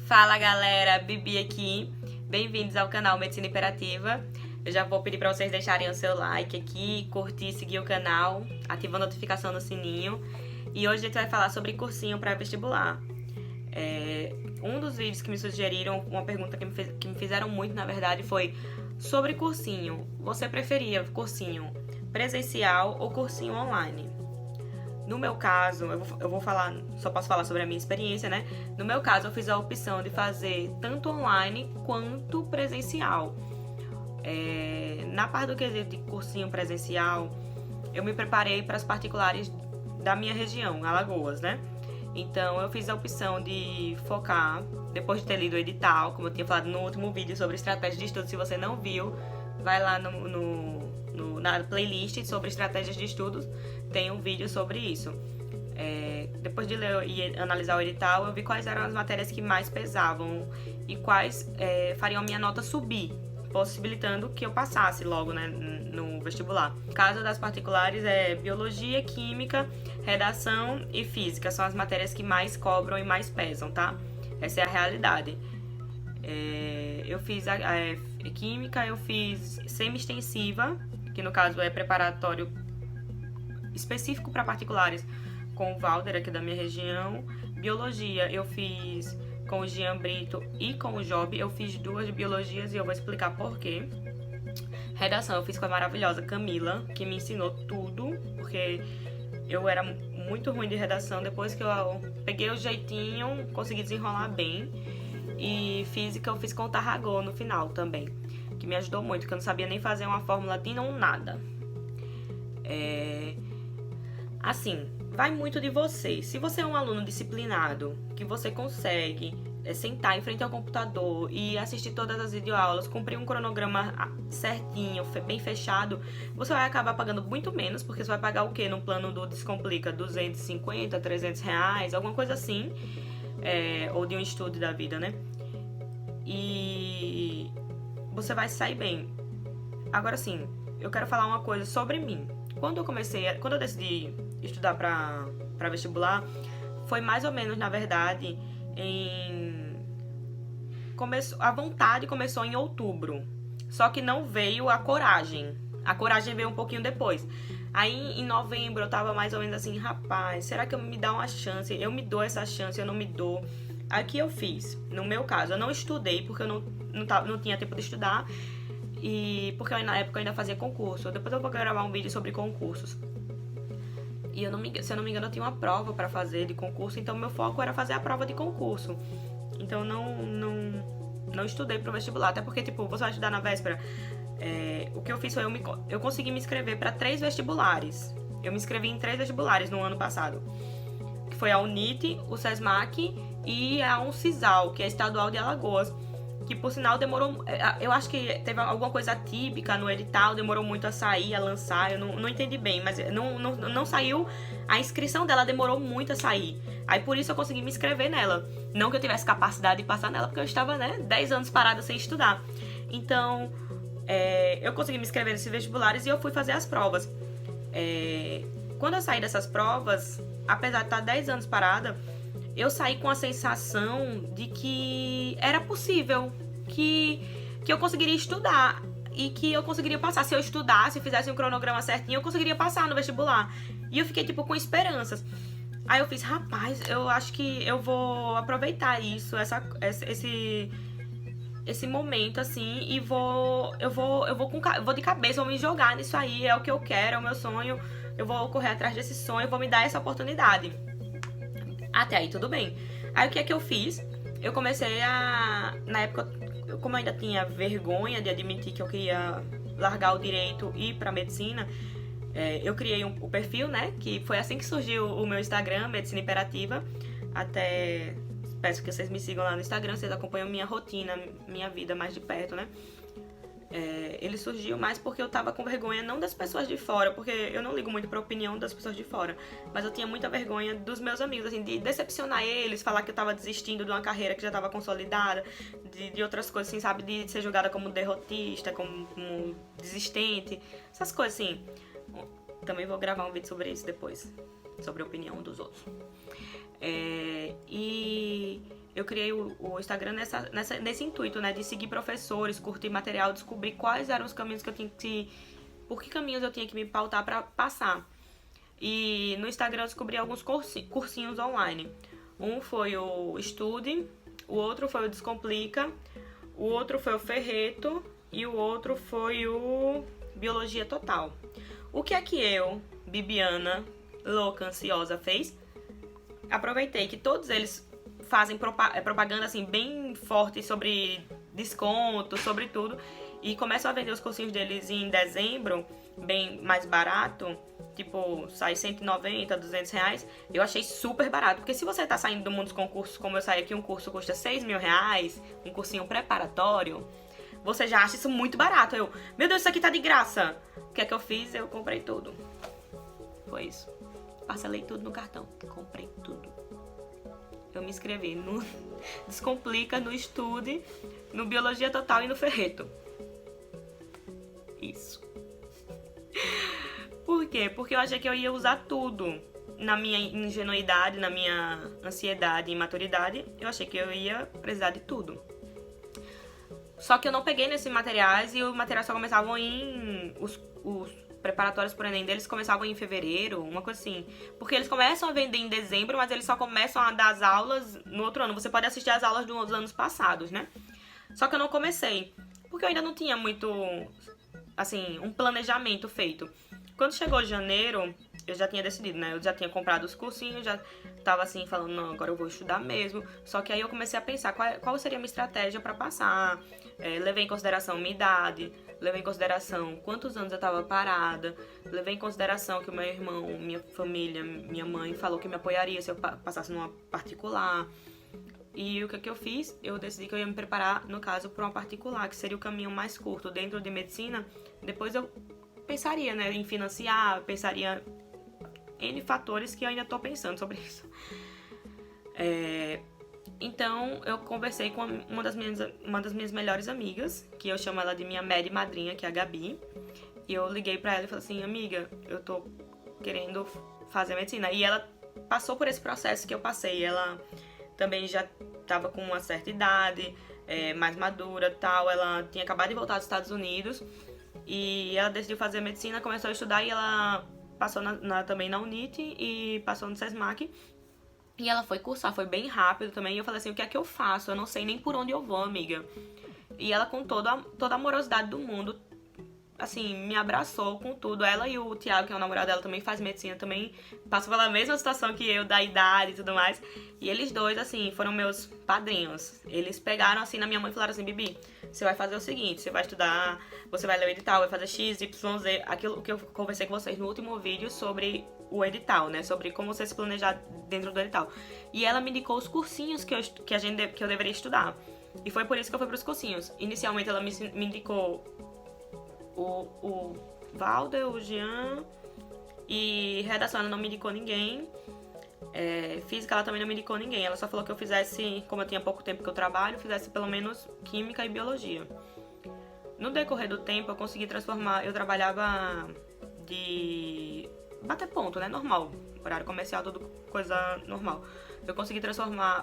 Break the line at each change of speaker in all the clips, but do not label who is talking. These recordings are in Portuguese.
Fala galera, Bibi aqui, bem-vindos ao canal Medicina Imperativa. Eu já vou pedir para vocês deixarem o seu like aqui, curtir, seguir o canal, ativar a notificação no sininho. E hoje a gente vai falar sobre cursinho pré-vestibular. Um dos vídeos que me sugeriram, uma pergunta que me fizeram muito, na verdade, foi sobre cursinho. Você preferia cursinho presencial ou cursinho online? No meu caso, eu vou falar, só posso falar sobre a minha experiência, né? No meu caso, eu fiz a opção de fazer tanto online quanto presencial. Na parte do quesito de cursinho presencial, eu me preparei para as particulares da minha região, Alagoas, né? Então, eu fiz a opção de focar, depois de ter lido o edital, como eu tinha falado no último vídeo sobre estratégia de estudo. Se você não viu, vai lá na playlist sobre estratégias de estudos, tem um vídeo sobre isso. Depois de ler e analisar o edital, eu vi quais eram as matérias que mais pesavam e quais fariam a minha nota subir, possibilitando que eu passasse logo, né, no vestibular. No caso das particulares, biologia, química, redação e física são as matérias que mais cobram e mais pesam, tá? Essa é a realidade. Eu fiz química, eu fiz semi-extensiva, que no caso é preparatório específico para particulares, com o Valder aqui da minha região. Biologia eu fiz com o Jean Brito e com o Job. Eu fiz 2 biologias e eu vou explicar por quê. Redação eu fiz com a maravilhosa Camila, que me ensinou tudo, porque eu era muito ruim de redação. Depois que eu peguei o jeitinho, consegui desenrolar bem. E física eu fiz com o Tarragó no final também, que me ajudou muito, porque eu não sabia nem fazer uma fórmula de não nada. Assim, vai muito de você. Se você é um aluno disciplinado, que você consegue sentar em frente ao computador e assistir todas as videoaulas, cumprir um cronograma certinho, bem fechado, você vai acabar pagando muito menos, porque você vai pagar o quê no plano do Descomplica? 250, 300 reais, alguma coisa assim, ou de um estudo da vida, né? E você vai sair bem. Agora sim, eu quero falar uma coisa sobre mim. Quando eu decidi estudar para vestibular, foi mais ou menos, na verdade, a vontade começou em outubro. Só que não veio a coragem. A coragem veio um pouquinho depois. Aí, em novembro, eu tava mais ou menos assim, rapaz, será que eu me dou uma chance? Eu me dou essa chance, eu não me dou. Aí, o que eu fiz? No meu caso, eu não estudei, porque eu não tinha tempo de estudar. E porque na época eu ainda fazia concurso. Depois eu vou gravar um vídeo sobre concursos. E se eu não me engano, eu tinha uma prova pra fazer de concurso. Então meu foco era fazer a prova de concurso. Então não estudei pro vestibular. Até porque, tipo, você vai estudar na véspera. O que eu fiz foi eu consegui me inscrever pra 3 vestibulares. Eu me inscrevi em 3 vestibulares no ano passado, que foi a UNIT, o SESMAC e a UNCISAL, que é estadual de Alagoas. Que por sinal demorou, eu acho que teve alguma coisa atípica no edital, demorou muito a sair, a lançar, eu não entendi bem, mas não saiu, a inscrição dela demorou muito a sair. Aí por isso eu consegui me inscrever nela. Não que eu tivesse capacidade de passar nela, porque eu estava, né, 10 anos parada sem estudar. Então, eu consegui me inscrever nesses vestibulares e eu fui fazer as provas. Quando eu saí dessas provas, apesar de estar 10 anos parada, eu saí com a sensação de que era possível, que eu conseguiria estudar e que eu conseguiria passar. Se eu estudasse, fizesse um cronograma certinho, eu conseguiria passar no vestibular. E eu fiquei, tipo, com esperanças. Aí eu fiz, rapaz, eu acho que eu vou aproveitar isso, esse momento, assim, e vou de cabeça, vou me jogar nisso aí, é o que eu quero, é o meu sonho, eu vou correr atrás desse sonho, vou me dar essa oportunidade. Até aí tudo bem. Aí o que é que eu fiz? Eu comecei na época, como eu ainda tinha vergonha de admitir que eu queria largar o direito e ir pra medicina, eu criei o perfil, né? Que foi assim que surgiu o meu Instagram, Medicina Imperativa. Até peço que vocês me sigam lá no Instagram, vocês acompanham minha rotina, minha vida mais de perto, né? Ele surgiu mais porque eu tava com vergonha, não das pessoas de fora, porque eu não ligo muito pra opinião das pessoas de fora, mas eu tinha muita vergonha dos meus amigos, assim, de decepcionar eles, falar que eu tava desistindo de uma carreira que já tava consolidada, de outras coisas, assim, sabe, de ser julgada como derrotista, como desistente, essas coisas, assim. Também vou gravar um vídeo sobre isso depois, sobre a opinião dos outros. E eu criei o Instagram nesse intuito, né? De seguir professores, curtir material, descobrir quais eram os caminhos que eu tinha que... Por que caminhos eu tinha que me pautar pra passar. E no Instagram eu descobri alguns cursinhos online. Um foi o Estude, o outro foi o Descomplica, o outro foi o Ferreto e o outro foi o Biologia Total. O que é que eu, Bibiana, louca, ansiosa, fez? Aproveitei que todos eles fazem propaganda assim bem forte sobre desconto, sobre tudo, e começam a vender os cursinhos deles em dezembro, bem mais barato, tipo, sai 190, 200 reais. Eu achei super barato, porque se você tá saindo do mundo dos concursos, como eu saí aqui, um curso custa 6 mil reais, um cursinho preparatório, você já acha isso muito barato. Meu Deus, isso aqui tá de graça. O que é que eu fiz? Eu comprei tudo. Foi isso. Parcelei tudo no cartão. Comprei tudo. Eu me inscrevi no Descomplica, no Estude, no Biologia Total e no Ferreto. Isso. Por quê? Porque eu achei que eu ia usar tudo. Na minha ingenuidade, na minha ansiedade e imaturidade, eu achei que eu ia precisar de tudo. Só que eu não peguei nesses materiais e os materiais só começavam em... Os preparatórios pro Enem deles começavam em fevereiro, uma coisa assim. Porque eles começam a vender em dezembro, mas eles só começam a dar as aulas no outro ano. Você pode assistir as aulas dos anos passados, né? Só que eu não comecei, porque eu ainda não tinha muito, assim, um planejamento feito. Quando chegou janeiro, eu já tinha decidido, né? Eu já tinha comprado os cursinhos, já tava assim, falando, não, agora eu vou estudar mesmo. Só que aí eu comecei a pensar qual seria a minha estratégia pra passar. Levei em consideração minha idade, levei em consideração quantos anos eu tava parada, levei em consideração que o meu irmão, minha família, minha mãe falou que me apoiaria se eu passasse numa particular. E o que eu fiz? Eu decidi que eu ia me preparar, no caso, para uma particular, que seria o caminho mais curto dentro de medicina. Depois eu pensaria, né, em financiar, pensaria N fatores que eu ainda tô pensando sobre isso. Então, eu conversei com uma das minhas melhores amigas, que eu chamo ela de minha média madrinha, que é a Gabi. E eu liguei pra ela e falei assim, amiga, eu tô querendo fazer medicina. E ela passou por esse processo que eu passei. Ela também já tava com uma certa idade, mais madura e tal. Ela tinha acabado de voltar dos Estados Unidos. E ela decidiu fazer medicina, começou a estudar e ela passou também na UNIT e passou no SESMAC. E ela foi cursar, foi bem rápido também. E eu falei assim, o que é que eu faço? Eu não sei nem por onde eu vou, amiga. E ela, com toda a amorosidade do mundo, assim, me abraçou com tudo. Ela e o Thiago, que é o namorado dela, também faz medicina, também passou pela mesma situação que eu, da idade e tudo mais. E eles dois, assim, foram meus padrinhos. Eles pegaram, assim, na minha mãe e falaram assim, Bibi, você vai fazer o seguinte, você vai estudar, você vai ler o edital, vai fazer X, Y, Z. Aquilo que eu conversei com vocês no último vídeo sobre o edital, né? Sobre como você se planejar dentro do edital. E ela me indicou os cursinhos que eu deveria estudar. E foi por isso que eu fui pros cursinhos. Inicialmente ela me indicou o Valder, o Jean, e redação ela não me indicou ninguém. Física ela também não me indicou ninguém. Ela só falou que eu fizesse, como eu tinha pouco tempo que eu trabalho, fizesse pelo menos química e biologia. No decorrer do tempo eu consegui transformar, eu trabalhava de bater ponto, né? Normal. Horário comercial, tudo coisa normal. Eu consegui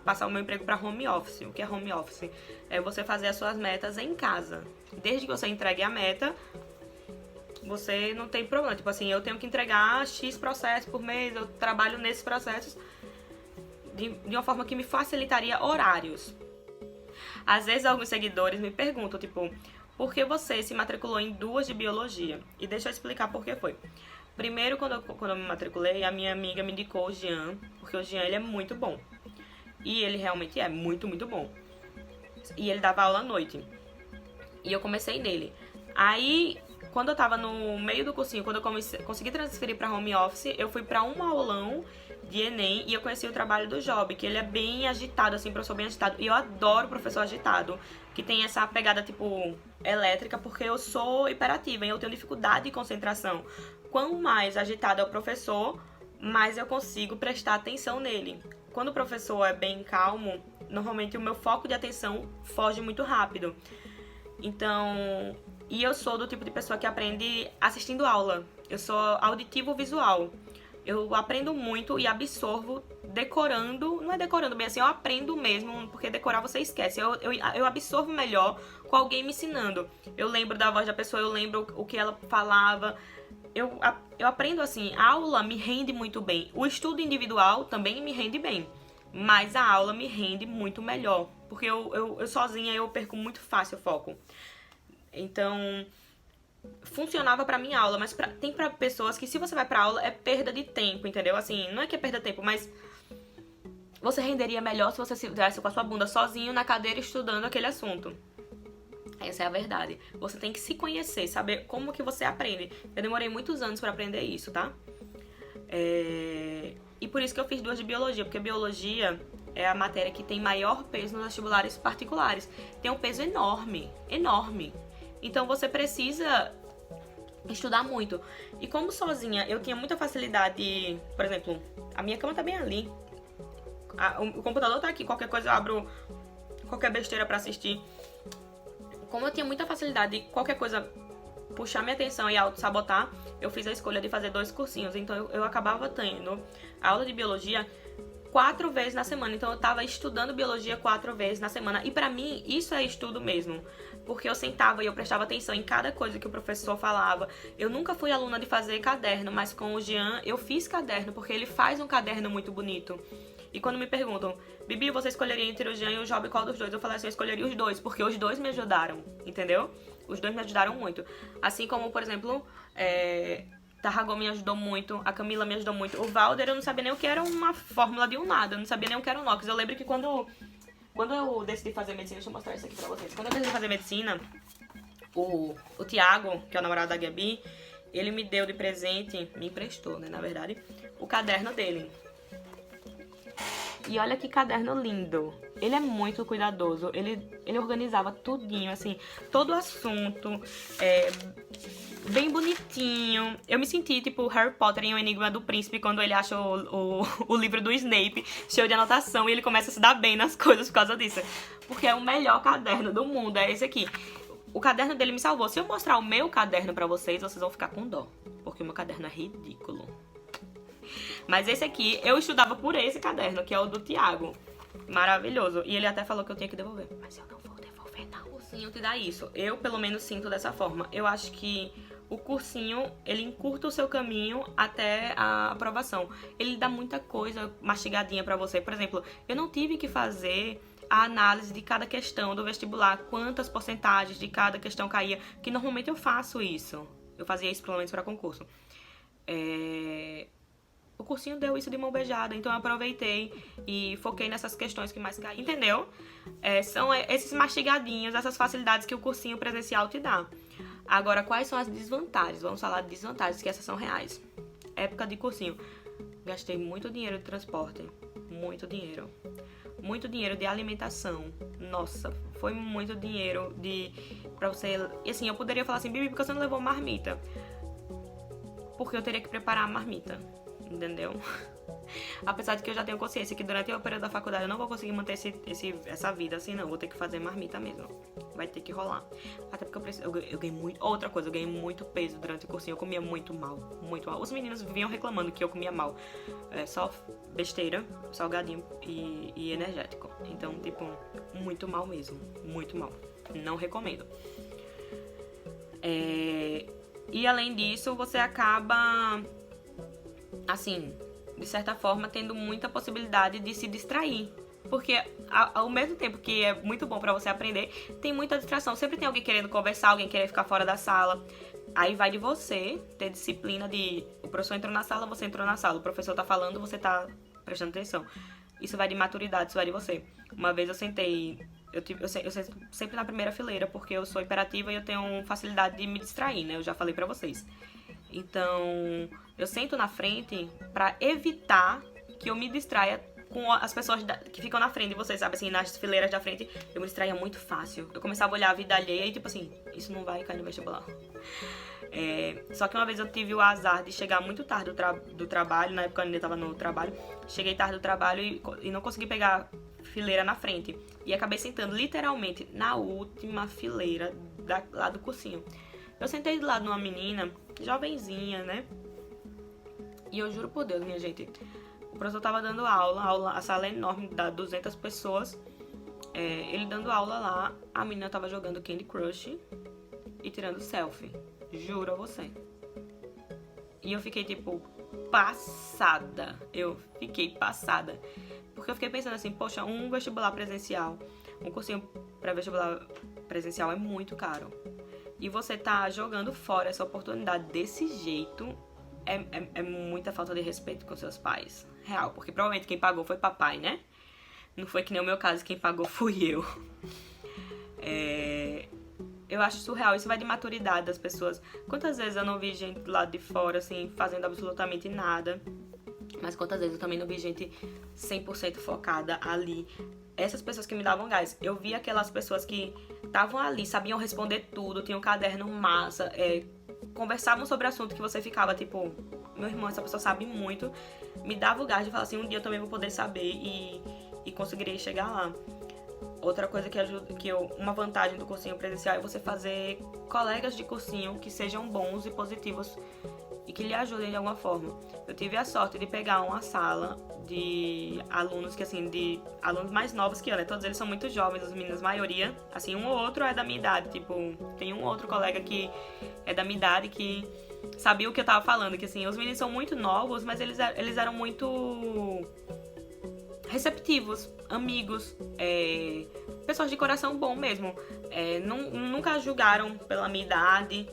passar o meu emprego para home office. O que é home office? É você fazer as suas metas em casa. Desde que você entregue a meta, você não tem problema. Tipo assim, eu tenho que entregar X processos por mês, eu trabalho nesses processos de uma forma que me facilitaria horários. Às vezes alguns seguidores me perguntam, tipo, por que você se matriculou em 2 de biologia? E deixa eu explicar por que foi. Primeiro, quando eu me matriculei, a minha amiga me indicou o Jean, porque o Jean ele é muito bom. E ele realmente é muito, muito bom. E ele dava aula à noite. E eu comecei nele. Aí, quando eu tava no meio do cursinho, quando eu consegui transferir pra home office, eu fui pra um aulão de Enem e eu conheci o trabalho do Job, que ele é bem agitado, assim, professor bem agitado. E eu adoro professor agitado, que tem essa pegada, tipo, elétrica, porque eu sou hiperativa e eu tenho dificuldade de concentração. Quanto mais agitado é o professor, mais eu consigo prestar atenção nele. Quando o professor é bem calmo, normalmente o meu foco de atenção foge muito rápido. Então, e eu sou do tipo de pessoa que aprende assistindo aula. Eu sou auditivo-visual. Eu aprendo muito e absorvo decorando não é decorando bem assim, eu aprendo mesmo, porque decorar você esquece. Eu absorvo melhor com alguém me ensinando. Eu lembro da voz da pessoa, eu lembro o que ela falava. Eu aprendo assim, a aula me rende muito bem. O estudo individual também me rende bem. Mas a aula me rende muito melhor. Porque eu sozinha eu perco muito fácil o foco. Então, funcionava pra minha aula, mas tem pra pessoas que se você vai pra aula é perda de tempo, entendeu? Assim, não é que é perda de tempo, mas você renderia melhor se você estivesse com a sua bunda sozinho na cadeira estudando aquele assunto. Essa é a verdade. Você tem que se conhecer, saber como que você aprende. Eu demorei muitos anos pra aprender isso, tá? E por isso que eu fiz 2 de biologia, porque biologia é a matéria que tem maior peso nos vestibulares particulares. Tem um peso enorme, enorme. Então você precisa estudar muito. E como sozinha eu tinha muita facilidade, por exemplo, a minha cama tá bem ali. O computador tá aqui, qualquer coisa eu abro qualquer besteira pra assistir. Como eu tinha muita facilidade de qualquer coisa puxar minha atenção e auto-sabotar, eu fiz a escolha de fazer 2 cursinhos. Então eu acabava tendo aula de biologia 4 vezes na semana. Então eu tava estudando biologia 4 vezes na semana. E pra mim, isso é estudo mesmo. Porque eu sentava e eu prestava atenção em cada coisa que o professor falava. Eu nunca fui aluna de fazer caderno, mas com o Jean eu fiz caderno, porque ele faz um caderno muito bonito. E quando me perguntam, Bibi, você escolheria entre o Jean e o Job qual dos dois? Eu falei assim, eu escolheria os dois, porque os dois me ajudaram, entendeu? Os dois me ajudaram muito. Assim como, por exemplo, Tarragão me ajudou muito, a Camila me ajudou muito. O Valder, eu não sabia nem o que era uma fórmula de um nada, eu não sabia nem o que era um NOx. Eu lembro que quando eu decidi fazer medicina, deixa eu mostrar isso aqui pra vocês. Quando eu decidi fazer medicina, o Thiago, que é o namorado da Gabi, ele me deu de presente, me emprestou, né, na verdade, o caderno dele. E olha que caderno lindo. Ele é muito cuidadoso. Ele organizava tudinho, assim, todo o assunto. Bem bonitinho. Eu me senti tipo Harry Potter em O Enigma do Príncipe, quando ele acha o livro do Snape cheio de anotação e ele começa a se dar bem nas coisas por causa disso. Porque é o melhor caderno do mundo, é esse aqui. O caderno dele me salvou. Se eu mostrar o meu caderno pra vocês, vocês vão ficar com dó. Porque o meu caderno é ridículo. Mas esse aqui, eu estudava por esse caderno, que é o do Thiago. Maravilhoso. E ele até falou que eu tinha que devolver. Mas eu não vou devolver, não. O cursinho te dá isso. Eu, pelo menos, sinto dessa forma. Eu acho que o cursinho, ele encurta o seu caminho até a aprovação. Ele dá muita coisa mastigadinha pra você. Por exemplo, eu não tive que fazer a análise de cada questão do vestibular. Quantas porcentagens de cada questão caía. Que normalmente eu faço isso. Eu fazia isso, pelo menos, pra concurso. O cursinho deu isso de mão beijada, então eu aproveitei e foquei nessas questões que mais caíam, entendeu? São esses mastigadinhos, essas facilidades que o cursinho presencial te dá. Agora, quais são as desvantagens? Vamos falar de desvantagens, que essas são reais. Época de cursinho. Gastei muito dinheiro de transporte, muito dinheiro. Muito dinheiro de alimentação. Nossa, foi muito dinheiro pra você... E assim, eu poderia falar assim, Bibi, por que você não levou marmita? Porque eu teria que preparar a marmita. Entendeu? Apesar de que eu já tenho consciência que durante o período da faculdade eu não vou conseguir manter essa vida assim, não. Vou ter que fazer marmita mesmo. Vai ter que rolar. Até porque eu ganhei muito... Outra coisa, eu ganhei muito peso durante o cursinho. Eu comia muito mal. Muito mal. Os meninos vinham reclamando que eu comia mal. Só besteira, salgadinho e energético. Então, tipo, muito mal mesmo. Muito mal. Não recomendo. E além disso, você acaba... assim, de certa forma, tendo muita possibilidade de se distrair. Porque ao mesmo tempo que é muito bom pra você aprender, tem muita distração. Sempre tem alguém querendo conversar, alguém querendo ficar fora da sala. Aí vai de você ter disciplina de... O professor entrou na sala, você entrou na sala. O professor tá falando, você tá prestando atenção. Isso vai de maturidade, isso vai de você. Uma vez eu sentei... Eu sento sempre na primeira fileira, porque eu sou hiperativa e eu tenho facilidade de me distrair, né? Eu já falei pra vocês. Então, eu sento na frente pra evitar que eu me distraia com as pessoas que ficam na frente de vocês, sabe? Assim, nas fileiras da frente, eu me distraía muito fácil. Eu começava a olhar a vida alheia e, tipo assim, isso não vai cair no vestibular. Só que uma vez eu tive o azar de chegar muito tarde do trabalho, na época eu ainda tava no trabalho. Cheguei tarde do trabalho e não consegui pegar fileira na frente. E acabei sentando literalmente na última fileira lá do cursinho. Eu sentei do lado de uma menina, jovenzinha, né? E eu juro por Deus, minha gente, O professor tava dando aula, a sala é enorme, dá 200 pessoas. Ele dando aula lá, a menina tava jogando Candy Crush e tirando selfie. Juro a você. E eu fiquei, tipo, passada. Eu fiquei passada. Porque eu fiquei pensando assim, poxa, um vestibular presencial, um cursinho pré-vestibular presencial é muito caro. E você tá jogando fora essa oportunidade desse jeito é muita falta de respeito com seus pais. Real, porque provavelmente quem pagou foi papai, né? Não foi que nem o meu caso, quem pagou fui eu. Eu acho surreal, isso vai de maturidade das pessoas. Quantas vezes eu não vi gente do lado de fora, assim, fazendo absolutamente nada. Mas quantas vezes eu também não vi gente 100% focada ali. Essas pessoas que me davam gás. Eu vi aquelas pessoas que estavam ali, sabiam responder tudo, tinham um caderno massa, conversavam sobre assunto que você ficava, tipo, meu irmão, essa pessoa sabe muito. Me dava o gás de falar assim, um dia eu também vou poder saber e conseguirei chegar lá. Outra coisa que ajuda, uma vantagem do cursinho presencial é você fazer colegas de cursinho que sejam bons e positivos e que lhe ajudem de alguma forma. Eu tive a sorte de pegar uma sala de alunos que, assim, de alunos mais novos que eu, né? Todos eles são muito jovens, os meninos, maioria. Assim, um ou outro é da minha idade, tipo, tem um outro colega que é da minha idade que sabia o que eu tava falando, que, assim, os meninos são muito novos, mas eles eram muito receptivos, amigos, pessoas de coração bom mesmo. Nunca julgaram pela minha idade,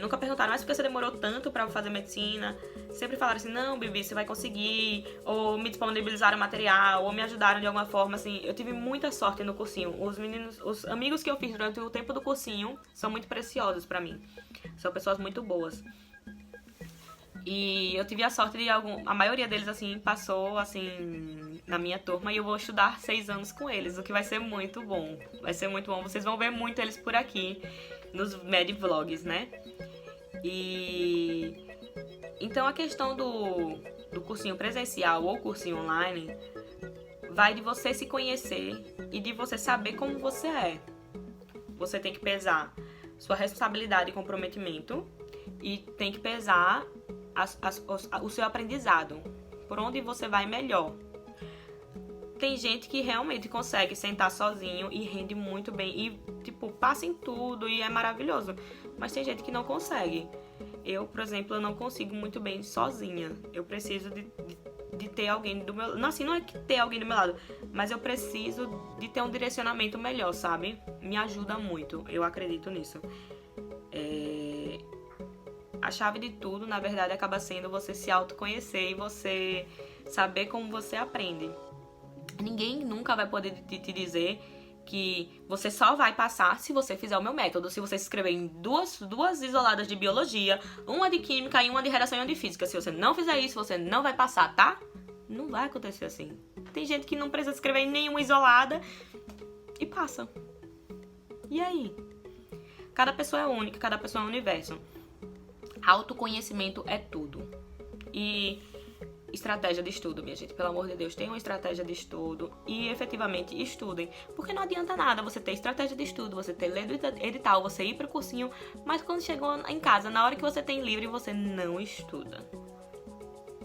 nunca perguntaram, mas por que você demorou tanto pra fazer medicina? Sempre falaram assim, não, Bibi, você vai conseguir, ou me disponibilizaram material, ou me ajudaram de alguma forma, assim. Eu tive muita sorte no cursinho. Os amigos que eu fiz durante o tempo do cursinho são muito preciosos pra mim. São pessoas muito boas. E eu tive a sorte de a maioria deles, assim, passou, assim, na minha turma e eu vou estudar 6 anos com eles, o que vai ser muito bom. Vai ser muito bom. Vocês vão ver muito eles por aqui, nos Med Vlogs, né? E então a questão do cursinho presencial ou cursinho online vai de você se conhecer e de você saber como você é. Você tem que pesar sua responsabilidade e comprometimento e tem que pesar o seu aprendizado, por onde você vai melhor. Tem gente que realmente consegue sentar sozinho e rende muito bem e, tipo, passa em tudo e é maravilhoso. Mas tem gente que não consegue. Eu, por exemplo, eu não consigo muito bem sozinha. Eu preciso de ter alguém do meu lado. Não, assim, não é que ter alguém do meu lado, mas eu preciso de ter um direcionamento melhor, sabe? Me ajuda muito, eu acredito nisso. A chave de tudo, na verdade, acaba sendo você se autoconhecer e você saber como você aprende. Ninguém nunca vai poder te dizer que você só vai passar se você fizer o meu método. Se você se inscrever em duas isoladas de biologia, uma de química e uma de redação e uma de física. Se você não fizer isso, você não vai passar, tá? Não vai acontecer assim. Tem gente que não precisa se inscrever em nenhuma isolada e passa. E aí? Cada pessoa é única, cada pessoa é um universo. Autoconhecimento é tudo. E estratégia de estudo, minha gente. Pelo amor de Deus, tenham uma estratégia de estudo e efetivamente estudem. Porque não adianta nada você ter estratégia de estudo, você ter lido edital, você ir pro cursinho, mas quando chegou em casa, na hora que você tem livre, você não estuda.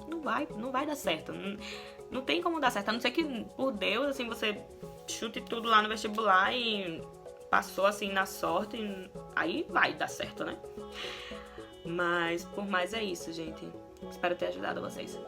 Não vai dar certo. Não tem como dar certo. A não ser que, por Deus, assim, você chute tudo lá no vestibular e passou assim na sorte, aí vai dar certo, né? Mas, por mais é isso, gente. Espero ter ajudado vocês.